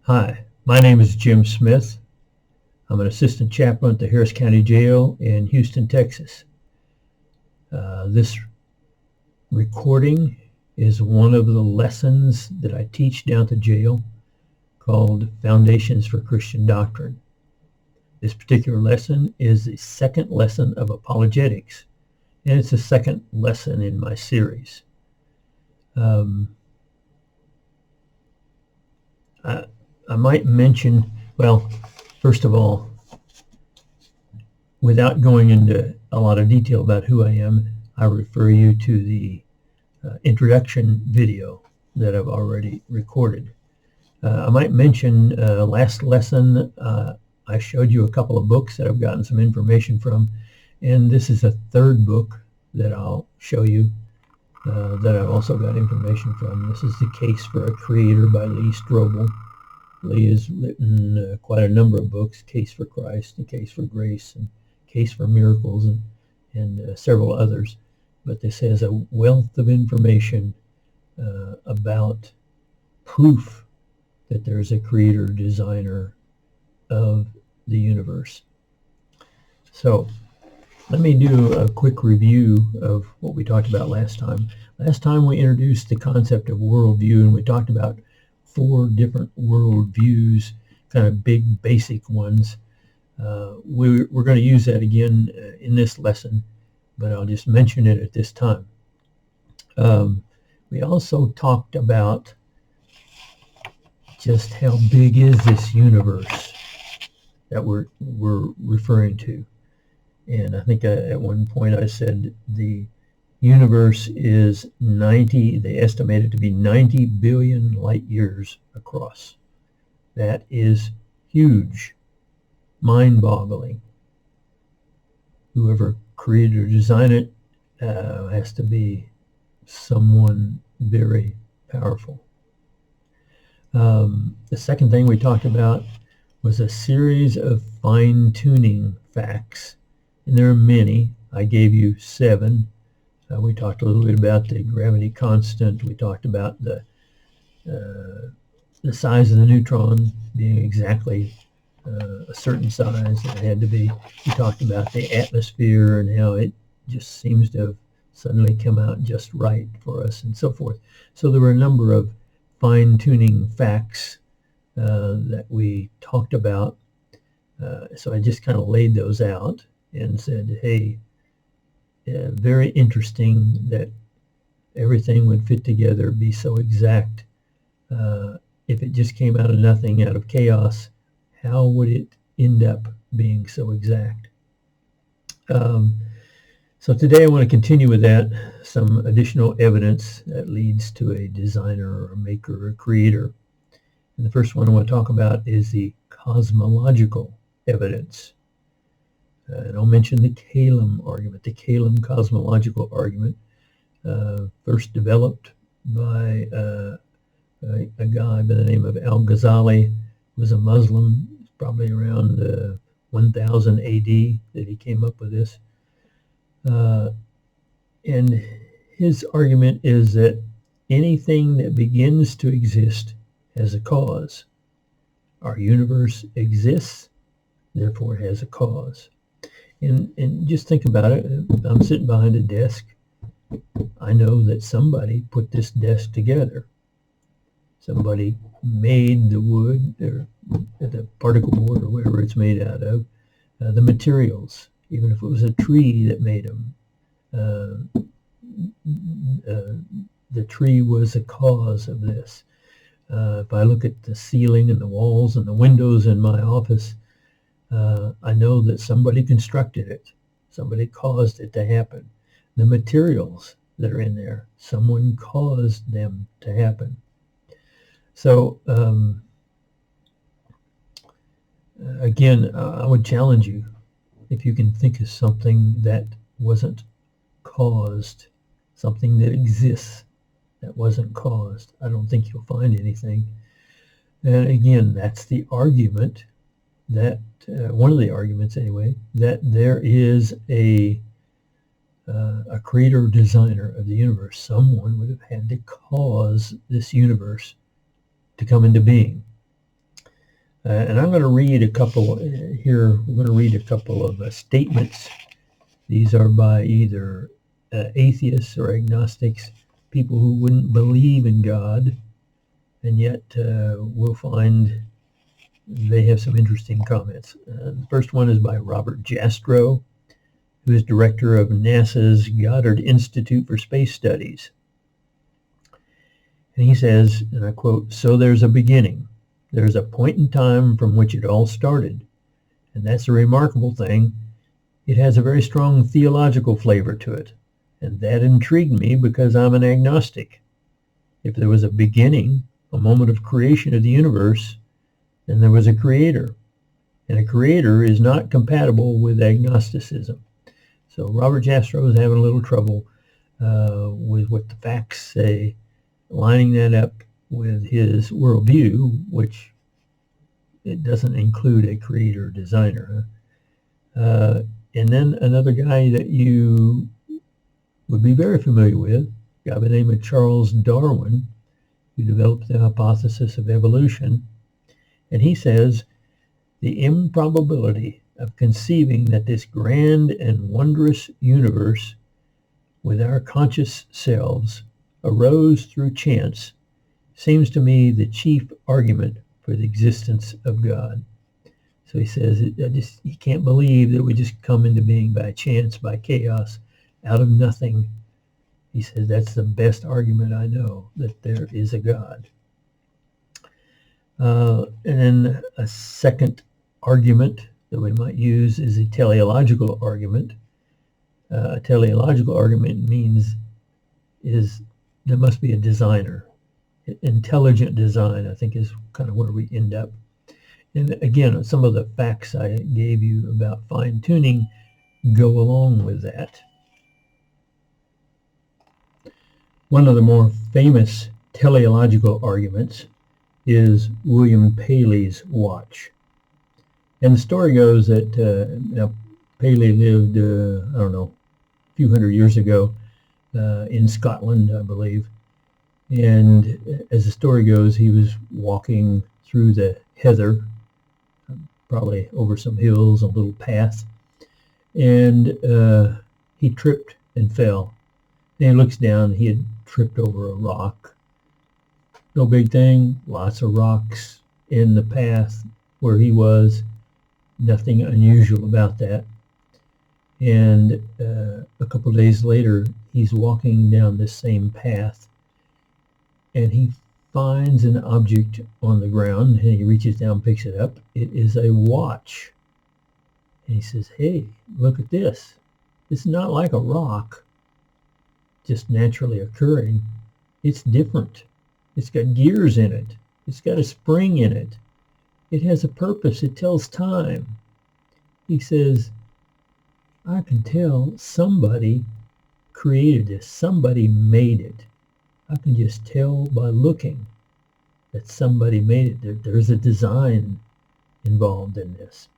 Hi, my name is Jim Smith. I'm an assistant chaplain at the Harris County Jail in Houston, Texas. This recording is one of the lessons that I teach down at the jail called Foundations for Christian Doctrine. This particular lesson is the second lesson of Apologetics, and it's the second lesson in my series. I might mention, well, first of all, without going into a lot of detail about who I am, I refer you to the introduction video that I've already recorded. I might mention last lesson I showed you a couple of books that I've gotten some information from, and this is a third book that I'll show you that I've also got information from. This is The Case for a Creator by Lee Strobel. Lee has written quite a number of books: Case for Christ, and Case for Grace, and Case for Miracles, and several others. But this has a wealth of information about proof that there's a creator designer of the universe. So let me do a quick review of what we talked about last time. Last time we introduced the concept of worldview, and we talked about 4 different worldviews, kind of big basic ones. We're going to use that again in this lesson, but I'll just mention it at this time. We also talked about just how big is this universe that we're referring to. And I think at one point I said the universe is they estimate it to be 90 billion light years across. That is huge, mind-boggling. Whoever created or designed it has to be someone very powerful. The second thing we talked about was a series of fine-tuning facts, and there are many. I gave you 7. We talked a little bit about the gravity constant. We talked about the size of the neutron being exactly a certain size that it had to be. We talked about the atmosphere and how it just seems to have suddenly come out just right for us, and so forth. So there were a number of fine-tuning facts that we talked about. So I just kind of laid those out and said, hey, very interesting that everything would fit together, be so exact. If it just came out of nothing, out of chaos, how would it end up being so exact? So today I want to continue with that, some additional evidence that leads to a designer or a maker or a creator. And the first one I want to talk about is the cosmological evidence. And I'll mention the Kalam argument, the Kalam cosmological argument, first developed by a guy by the name of Al-Ghazali, who was a Muslim, probably around 1000 AD that he came up with this. And his argument is that anything that begins to exist has a cause. Our universe exists, therefore it has a cause. And just think about it. I'm sitting behind a desk. I know that somebody put this desk together. Somebody made the wood or the particle board or whatever it's made out of, the materials, even if it was a tree that made them. The tree was a cause of this. If I look at the ceiling and the walls and the windows in my office, I know that somebody constructed it. Somebody caused it to happen. The materials that are in there, someone caused them to happen. So, again, I would challenge you, if you can think of something that wasn't caused, something that exists that wasn't caused, I don't think you'll find anything. And again, that's the argument that, one of the arguments anyway, that there is a creator designer of the universe. Someone would have had to cause this universe to come into being. And I'm going to read a couple here. We're going to read a couple of statements. These are by either atheists or agnostics, people who wouldn't believe in God, and yet we'll find they have some interesting comments. The first one is by Robert Jastrow, who is director of NASA's Goddard Institute for Space Studies. And he says, and I quote, "So there's a beginning. There's a point in time from which it all started. And that's a remarkable thing. It has a very strong theological flavor to it. And that intrigued me because I'm an agnostic. If there was a beginning, a moment of creation of the universe, then there was a creator. And a creator is not compatible with agnosticism." So Robert Jastrow is having a little trouble with what the facts say, lining that up with his worldview, which it doesn't include a creator or designer. And then another guy that you would be very familiar with, a guy by the name of Charles Darwin, who developed the hypothesis of evolution. And he says, "The improbability of conceiving that this grand and wondrous universe with our conscious selves arose through chance seems to me the chief argument for the existence of God." So he says, he can't believe that we just come into being by chance, by chaos, out of nothing. He says that's the best argument I know, that there is a God. And then a second argument that we might use is a teleological argument. A teleological argument means there must be a designer. Intelligent design, I think, is kind of where we end up. And again, some of the facts I gave you about fine-tuning go along with that. One of the more famous teleological arguments is William Paley's watch. And the story goes that Paley lived, a few hundred years ago in Scotland, I believe. And as the story goes, he was walking through the heather, probably over some hills, a little path, and he tripped and fell. And he looks down, he had tripped over a rock. No big thing, lots of rocks in the path where he was, nothing unusual about that. And a couple of days later, he's walking down this same path, and he finds an object on the ground, and he reaches down, picks it up. It is a watch. And he says, "Hey, look at this. It's not like a rock, just naturally occurring. It's different. It's got gears in it. It's got a spring in it. It has a purpose. It tells time." He says, "I can tell somebody created this. Somebody made it. I can just tell by looking that somebody made it. There's a design involved in this."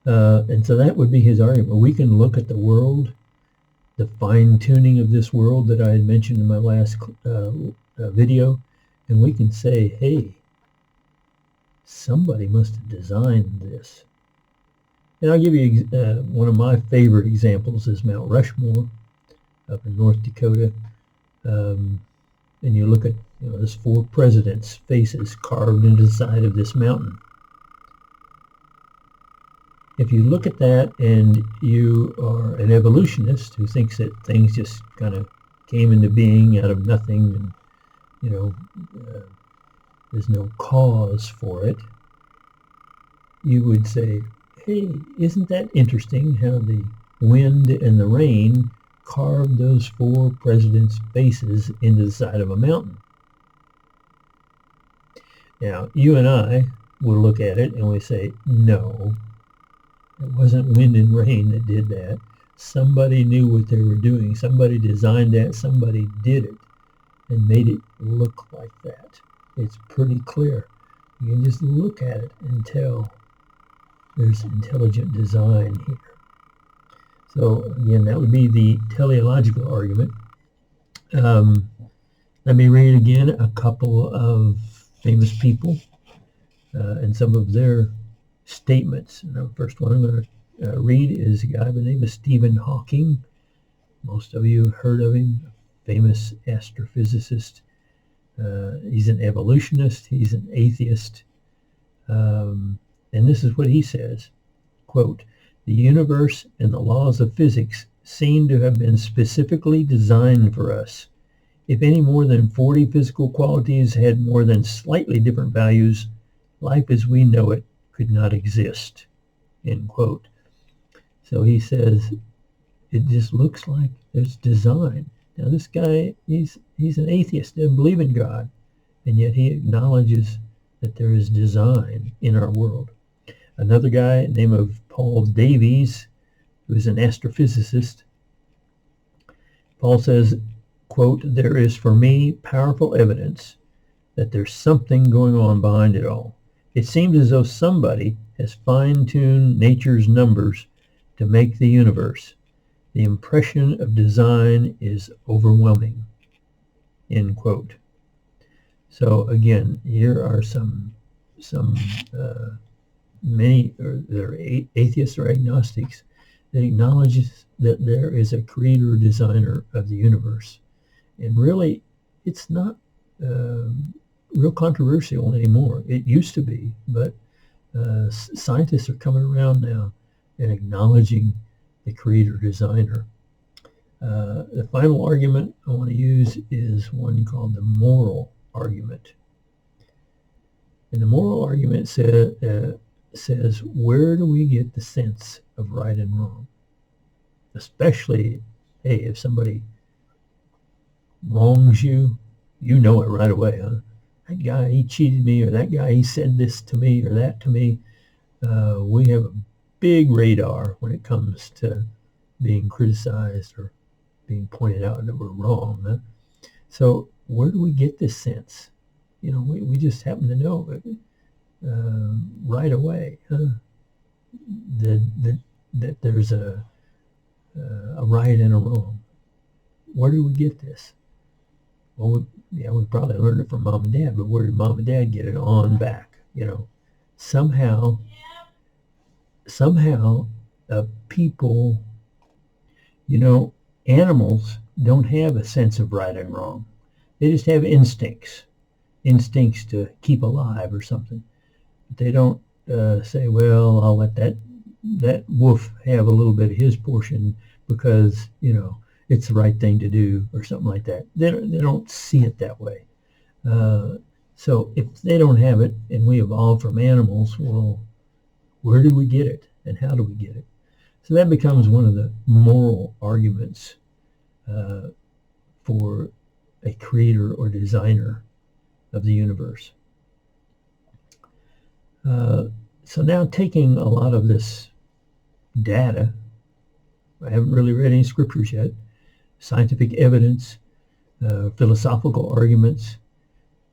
And so that would be his argument. We can look at the world, the fine-tuning of this world that I had mentioned in my last video, and we can say, hey, somebody must have designed this. And I'll give you one of my favorite examples is Mount Rushmore up in North Dakota. And you look at, there's 4 presidents' faces carved into the side of this mountain. If you look at that and you are an evolutionist who thinks that things just kind of came into being out of nothing and, there's no cause for it, you would say, hey, isn't that interesting how the wind and the rain carved those 4 presidents' faces into the side of a mountain? Now, you and I will look at it and we say, no, it wasn't wind and rain that did that. Somebody knew what they were doing. Somebody designed that. Somebody did it and made it look like that. It's pretty clear. You can just look at it and tell there's intelligent design here. So again, that would be the teleological argument. Let me read again a couple of famous people. and some of their statements. And the first one I'm going to read is a guy by the name of Stephen Hawking. Most of you have heard of him, a famous astrophysicist. He's an evolutionist. He's an atheist. And this is what he says, quote, "The universe and the laws of physics seem to have been specifically designed for us. If any more than 40 physical qualities had more than slightly different values, life as we know it could not exist," end quote. So he says, it just looks like there's design. Now this guy, he's an atheist, doesn't believe in God, and yet he acknowledges that there is design in our world. Another guy named Paul Davies, who is an astrophysicist, Paul says, quote, "There is for me powerful evidence that there's something going on behind it all. It seems as though somebody has fine-tuned nature's numbers to make the universe. The impression of design is overwhelming," end quote. So again, here are many, or they're atheists or agnostics, that acknowledges that there is a creator designer of the universe. And really, it's not real controversial anymore. It used to be, but scientists are coming around now and acknowledging the creator designer. The final argument I want to use is one called the moral argument. And the moral argument says, where do we get the sense of right and wrong? Especially, hey, if somebody wrongs you, you know it right away, huh? That guy, he cheated me, or that guy, he said this to me or that to me. We have a big radar when it comes to being criticized or being pointed out that we're wrong. Huh? So where do we get this sense? You know, we just happen to know it right away, huh? That there's a right and a wrong. Where do we get this? Well, we probably learned it from mom and dad, but where did mom and dad get it on back? You know, somehow people, you know, animals don't have a sense of right and wrong. They just have instincts to keep alive or something. But they don't say, well, I'll let that wolf have a little bit of his portion because, you know, it's the right thing to do or something like that. They don't see it that way. So if they don't have it and we evolved from animals, well, where did we get it and how do we get it? So that becomes one of the moral arguments for a creator or designer of the universe. So now taking a lot of this data, I haven't really read any scriptures yet, scientific evidence, philosophical arguments,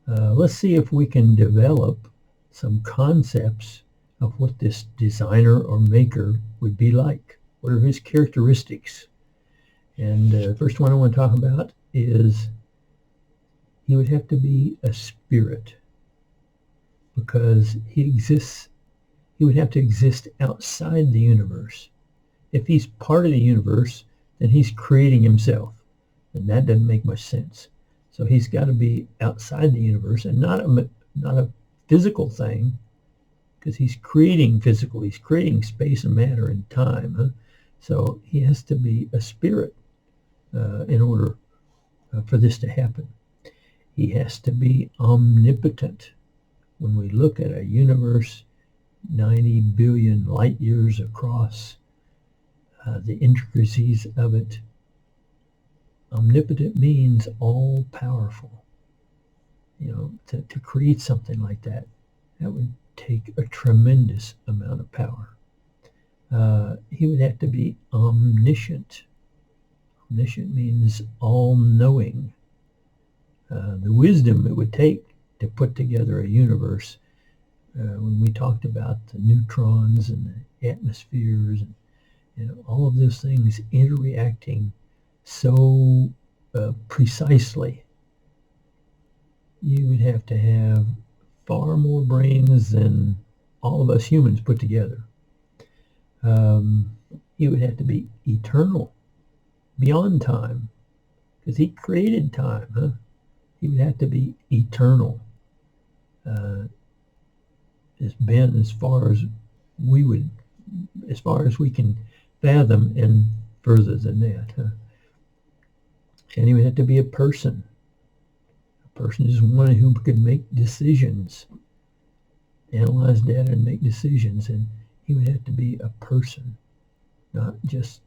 let's see if we can develop some concepts of what this designer or maker would be like. What are his characteristics? And the first one I want to talk about is he would have to be a spirit, because he would have to exist outside the universe. If he's part of the universe, then he's creating himself, and that doesn't make much sense. So he's got to be outside the universe and not a physical thing, because he's creating physical. He's creating space and matter and time. Huh? So he has to be a spirit in order for this to happen. He has to be omnipotent. When we look at a universe 90 billion light years across, the intricacies of it, omnipotent means all powerful. You know, to create something like that would take a tremendous amount of power. He would have to be omniscient. Omniscient means all-knowing. The wisdom it would take to put together a universe, when we talked about the neutrons and the atmospheres and all of those things interreacting so precisely, you would have to have far more brains than all of us humans put together. He would have to be eternal, beyond time, because he created time. Huh? He would have to be eternal. It's been as far as we can fathom, and further than that. Huh? And he would have to be a person. A person is one who can make decisions, analyze data and make decisions, and he would have to be a person, not just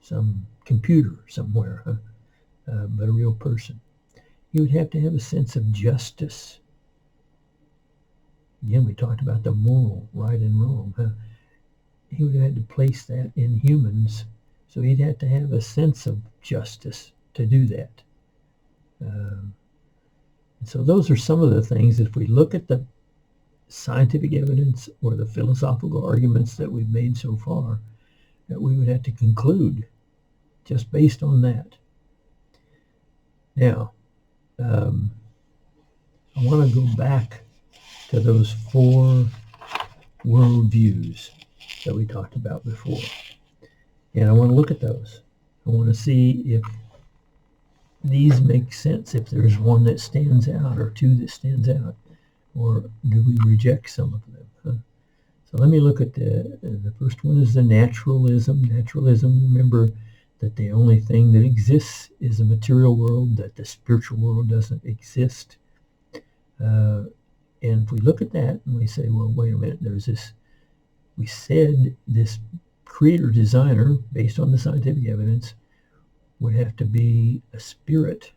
some computer somewhere, huh? But a real person. He would have to have a sense of justice. Again, we talked about the moral, right and wrong. Huh? He would have had to place that in humans, so he'd have to have a sense of justice to do that. So those are some of the things, if we look at the scientific evidence or the philosophical arguments that we've made so far, that we would have to conclude just based on that. Now, I want to go back to those 4 worldviews that we talked about before. And I want to look at those. I want to see if these make sense, if there's one that stands out or 2 that stands out, or do we reject some of them? Huh? So let me look at the first one is the naturalism. Naturalism, remember that the only thing that exists is a material world, that the spiritual world doesn't exist. And if we look at that and we say, well, wait a minute, there's this, we said this creator designer, based on the scientific evidence, would have to be a spirit.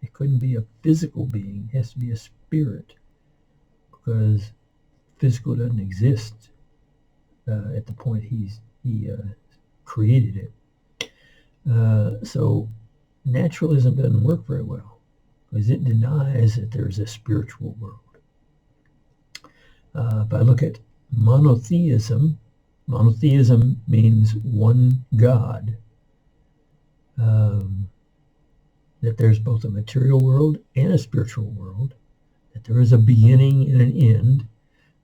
It couldn't be a physical being. It has to be a spirit, because physical doesn't exist at the point he created it. So naturalism doesn't work very well, because it denies that there's a spiritual world. If I look at monotheism, monotheism means one God. That there's both a material world and a spiritual world, that there is a beginning and an end.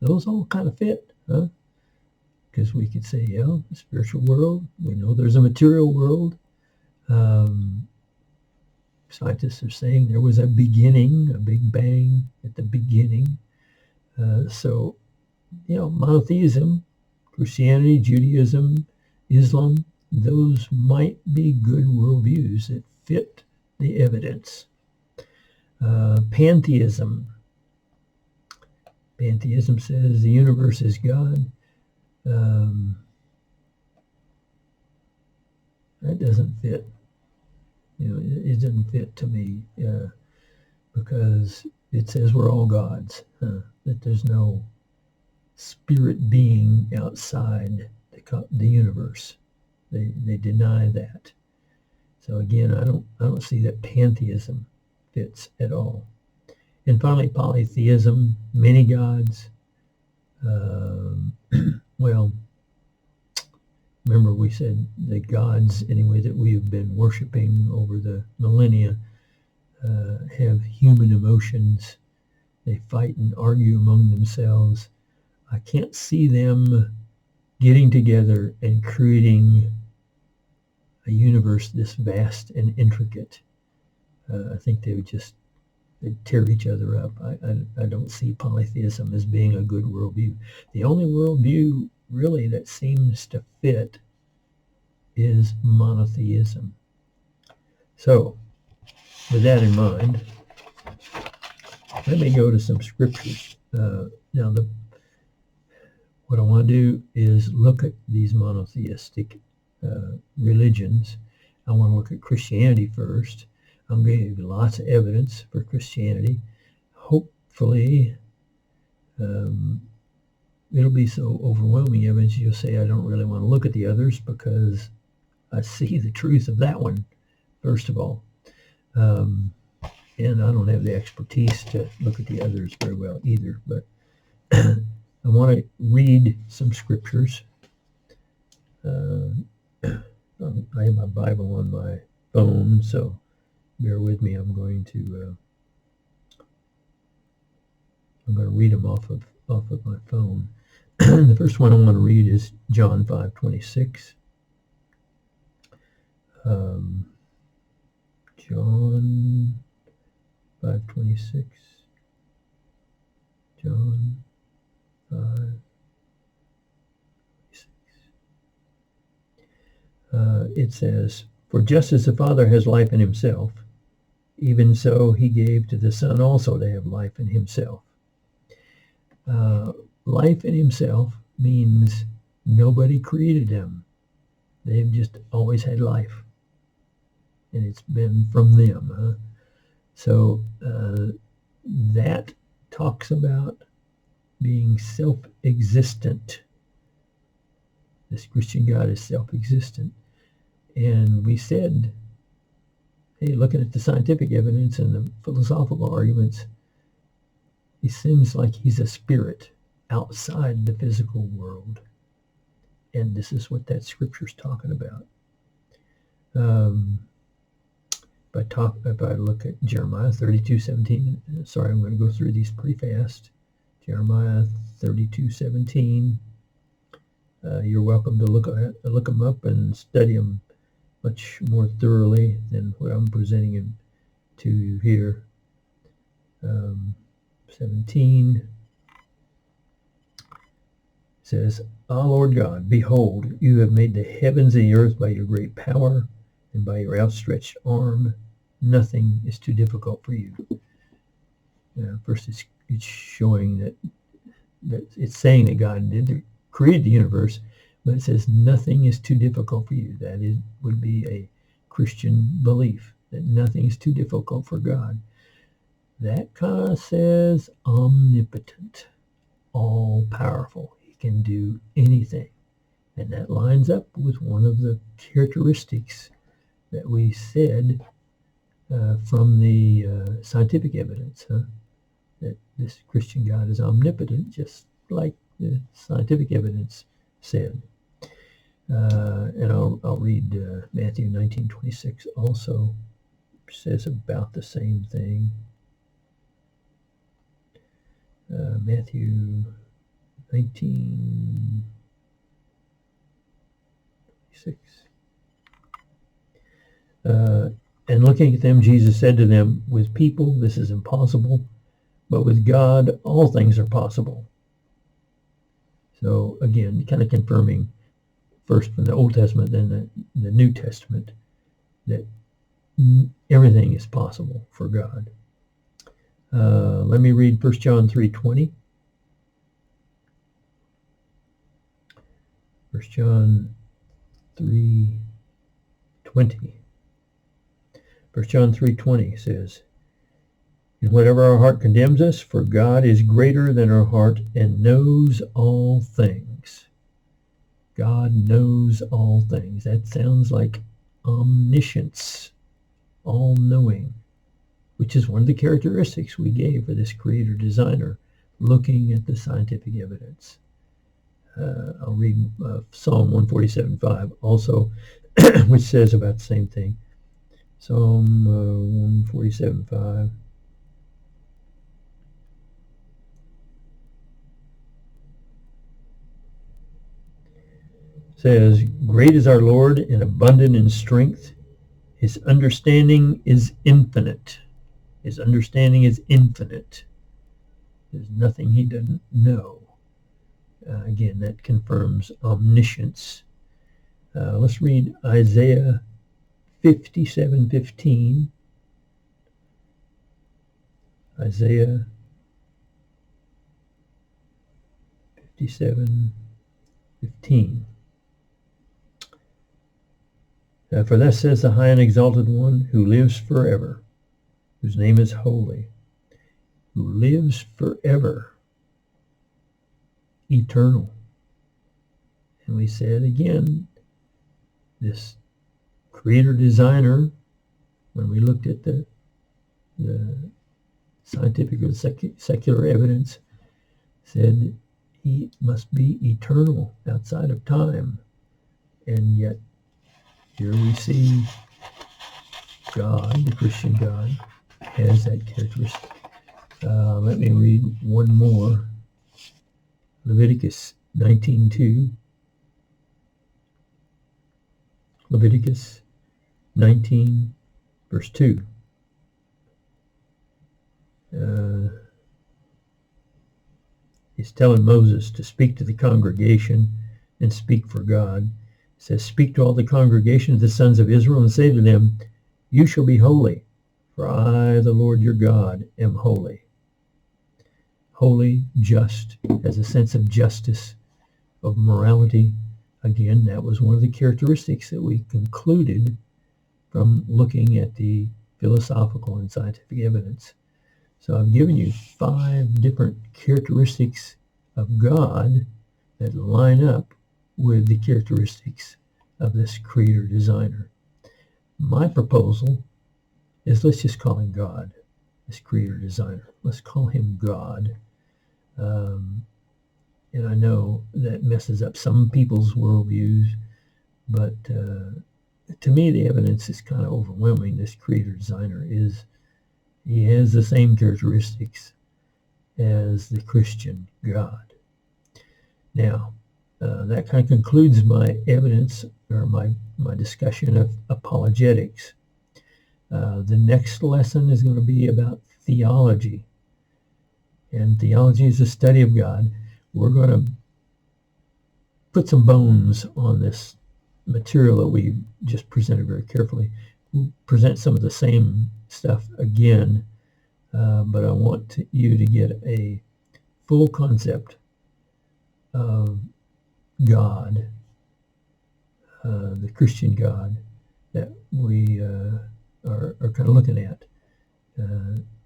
Those all kind of fit, huh? Because we could say, yeah, the spiritual world, we know there's a material world. Scientists are saying there was a beginning, a big bang at the beginning. So, monotheism, Christianity, Judaism, Islam, those might be good worldviews that fit the evidence. Pantheism. Pantheism says the universe is God. That doesn't fit. It doesn't fit to me, because it says we're all gods, that there's no spirit being outside the universe. They deny that. So again, I don't see that pantheism fits at all. And finally, polytheism, many gods. Well, remember we said the gods, anyway, that we have been worshiping over the millennia have human emotions. They fight and argue among themselves. I can't see them getting together and creating a universe this vast and intricate. I think they'd tear each other up. I don't see polytheism as being a good worldview. The only worldview really that seems to fit is monotheism. So, with that in mind, let me go to some scriptures. Now, what I want to do is look at these monotheistic religions. I want to look at Christianity first. I'm going to give you lots of evidence for Christianity. Hopefully, it'll be so overwhelming evidence you'll say, I don't really want to look at the others, because I see the truth of that one, first of all. And I don't have the expertise to look at the others very well either. But I want to read some scriptures. I have my Bible on my phone, so bear with me. I'm going to I'm going to read them off of my phone. The first one I want to read is John 5:26. John 5:26. John 5:26. It says, "For just as the Father has life in himself, even so he gave to the Son also to have life in himself." Life in himself means nobody created him. They've just always had life, and it's been from them. So that talks about being self-existent. This Christian God is self-existent. And we said, hey, looking at the scientific evidence and the philosophical arguments, it seems like he's a spirit outside the physical world. And this is what that scripture's talking about. If I look at Jeremiah 32:17, sorry, I'm going to go through these pretty fast. Jeremiah 32:17. You're welcome to look them up and study them much more thoroughly than what I'm presenting them to you here. 17 says, "Ah, Lord God, behold, you have made the heavens and the earth by your great power and by your outstretched arm. Nothing is too difficult for you." First, it's showing that it's saying that God did create the universe, but it says nothing is too difficult for you. That would be a Christian belief, that nothing is too difficult for God. That kind of says omnipotent, all-powerful. He can do anything. And that lines up with one of the characteristics that we said from the scientific evidence, that this Christian God is omnipotent, just like the scientific evidence said. And I'll read Matthew 19:26 also, says about the same thing. Matthew 19:26. And looking at them, Jesus said to them, "With people this is impossible, but with God all things are possible." So again, kind of confirming first from the Old Testament, then the New Testament, that everything is possible for God. Let me read 1 John 3:20. 1 John 3:20. 1 John 3:20 says, "And whatever our heart condemns us, for God is greater than our heart and knows all things." God knows all things. That sounds like omniscience, all-knowing, which is one of the characteristics we gave for this creator-designer, looking at the scientific evidence. I'll read Psalm 147:5 also, which says about the same thing. Psalm 147:5. Says, "Great is our Lord and abundant in strength. His understanding is infinite." His understanding is infinite. There's nothing he doesn't know. Again, that confirms omniscience. Let's read Isaiah 57:15. Isaiah 57:15. "For thus says the high and exalted one who lives forever, whose name is holy, who lives forever, eternal." And we said again, this creator-designer, when we looked at the scientific or secular evidence, said he must be eternal, outside of time. And yet, here we see God, the Christian God, has that characteristic. Let me read one more. Leviticus 19:2. Leviticus 19, verse 2. He's telling Moses to speak to the congregation and speak for God. It says, "Speak to all the congregation of the sons of Israel and say to them, you shall be holy, for I, the Lord your God, am holy." Holy, just, has a sense of justice, of morality. Again, that was one of the characteristics that we concluded from looking at the philosophical and scientific evidence. So I've given you 5 different characteristics of God that line up with the characteristics of this creator designer. My proposal is, let's just call him God, this creator designer. Let's call him God. And I know that messes up some people's worldviews, but to me the evidence is kind of overwhelming. This creator designer he has the same characteristics as the Christian God. Now, that kind of concludes my evidence, or my discussion of apologetics. The next lesson is going to be about theology. And theology is the study of God. We're going to put some bones on this material that we just presented very carefully. We'll present some of the same stuff again, but I want you to get a full concept of God, the Christian God that we are kind of looking at,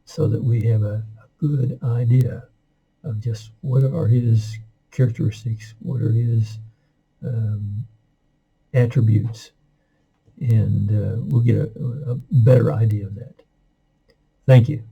so that we have a good idea of just what are his characteristics, what are his attributes, and we'll get a better idea of that. Thank you.